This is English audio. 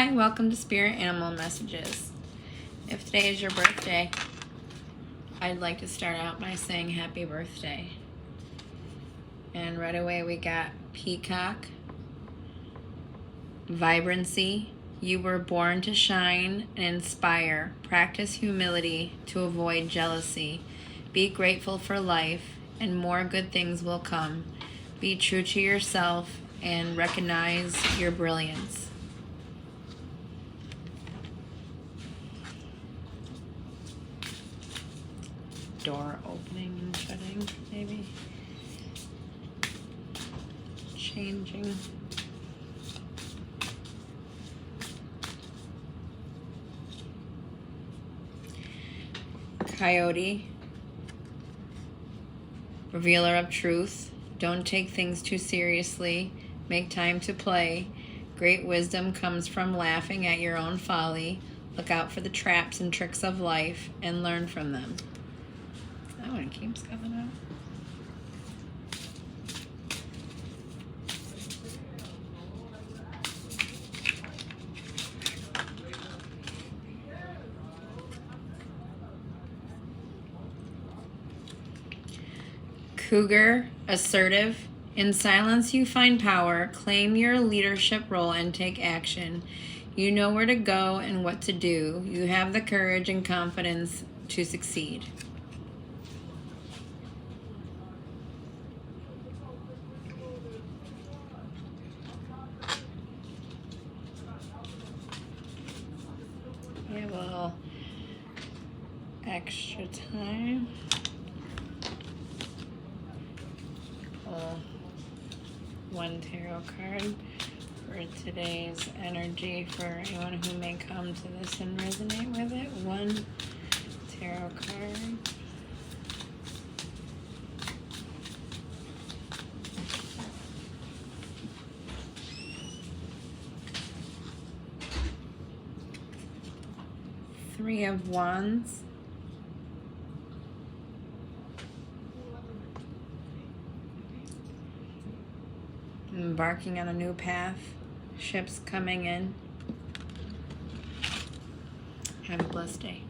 Hi, welcome to Spirit Animal Messages. If today is your birthday, I'd like to start out by saying happy birthday. And right away we got Peacock, Vibrancy. You were born to shine and inspire. Practice humility to avoid jealousy. Be grateful for life, and more good things will come. Be true to yourself and recognize your brilliance. Door opening and shutting, maybe. Changing. Coyote. Revealer of truth. Don't take things too seriously. Make time to play. Great wisdom comes from laughing at your own folly. Look out for the traps and tricks of life and learn from them. That one keeps coming out. Cougar, assertive. In silence you find power. Claim your leadership role and take action. You know where to go and what to do. You have the courage and confidence to succeed. We have a little extra time. One tarot card for today's energy for anyone who may come to this and resonate with it. One tarot card. Three of Wands. Embarking on a new path. Ships coming in. Have a blessed day.